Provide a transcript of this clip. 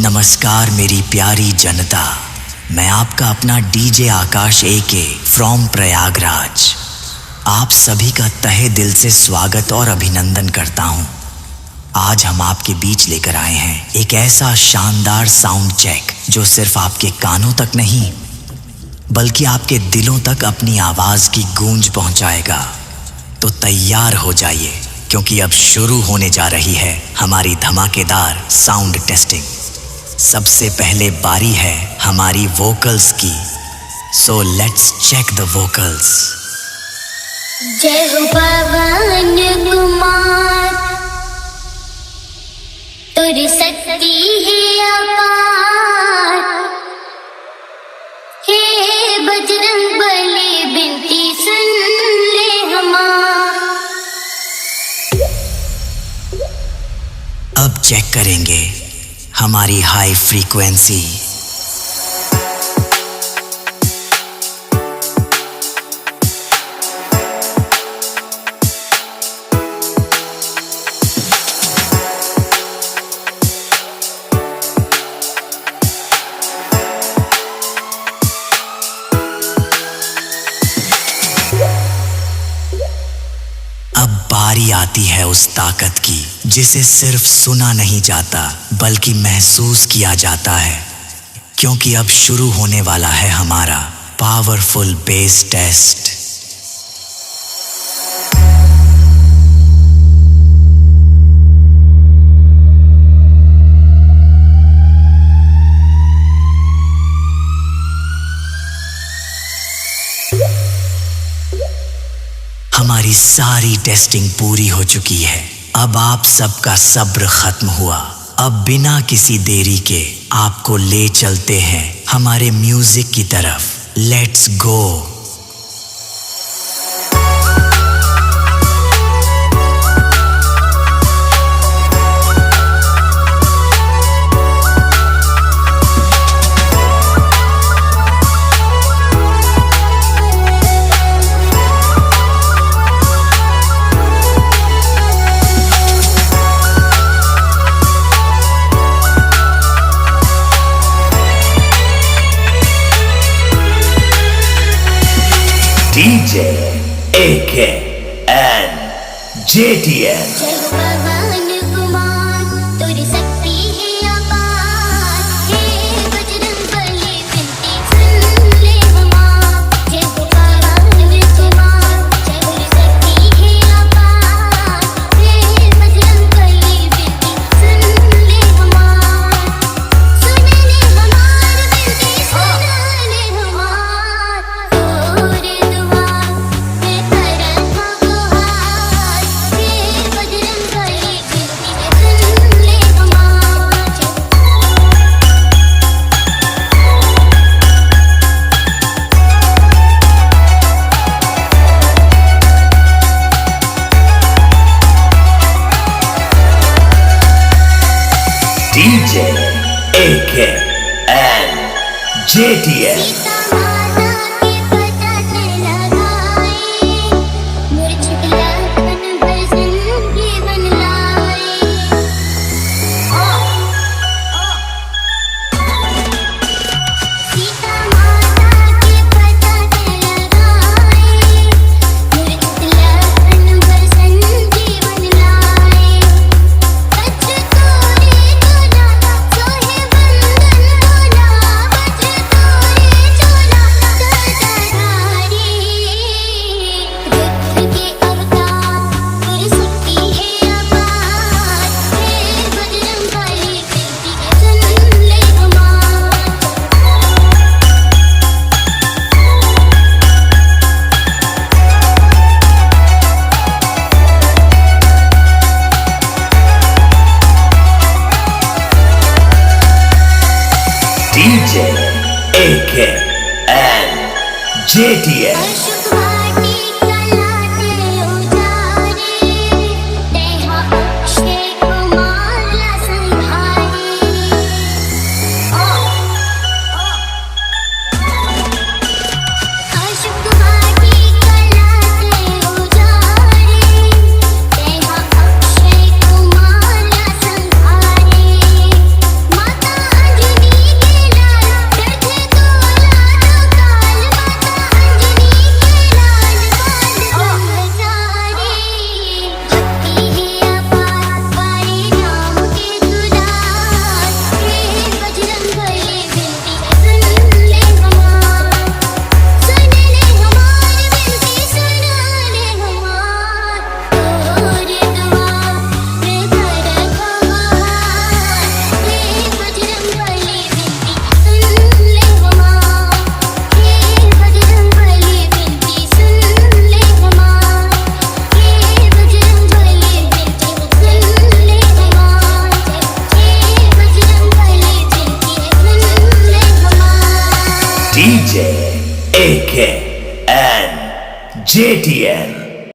नमस्कार मेरी प्यारी जनता, मैं आपका अपना DJ Akash AK from Prayagraj आप सभी का तहे दिल से स्वागत और अभिनंदन करता हूं। आज हम आपके बीच लेकर आए हैं एक ऐसा शानदार साउंड चेक जो सिर्फ आपके कानों तक नहीं बल्कि आपके दिलों तक अपनी आवाज की गूंज पहुंचाएगा। तो तैयार हो जाइए क्योंकि अब शुरू होने जा रही है हमारी धमाकेदार साउंड टेस्टिंग। सबसे पहले बारी है हमारी वोकल्स की, so let's check the vocals. जय हो पवन कुमार, तुर शक्ति है अपार। हे बजरंग बली बिनती सुन ले हमार। अब चेक करेंगे हमारी हाई फ्रीक्वेंसी। अब बारी आती है उस ताकत की जिसे सिर्फ सुना नहीं जाता बल्कि महसूस किया जाता है, क्योंकि अब शुरू होने वाला है हमारा पावरफुल बेस टेस्ट। हमारी सारी टेस्टिंग पूरी हो चुकी है। अब आप सबका सब्र खत्म हुआ। अब बिना किसी देरी के आपको ले चलते हैं हमारे म्यूजिक की तरफ। Let's go. DJ AK and JTN। जय हो पवन कुमार, तुर शक्ति है अपार। हे बजरंग बली बिनती सुन ले हमार। जय हो पवन कुमार, तुर शक्ति है अपार। हे बजरंग बली बिनती सुन ले हमार। सुन ले हमार बिनती सुन ले हमार। तोरे दुआर मैं करत गुहार। हे बजरंग बली बिनती सुन ले हमार। DJ AK and JTN। Sita माता के पता लगाए, मूर्छित लखन भजन जीवन लाए। सीता माता के पता लगाए, मूर्छित लखन भजन जीवन लाए। वज्र तोरे चोला सोहे बंधन बोला। वज्र तोरे चोला सदाधारी। रुद्र के अवतार तुर शक्ति है अपार। हे बजरंग बली बिनती सुन ले हमार। DJ AK and JTN। अशुक वाटी कलाते उजारे, तेहा अक्षय कुमार संहारे। अशुक वाटी कलाते उजारे, तेहा अक्षय कुमार संहारे। माता JTN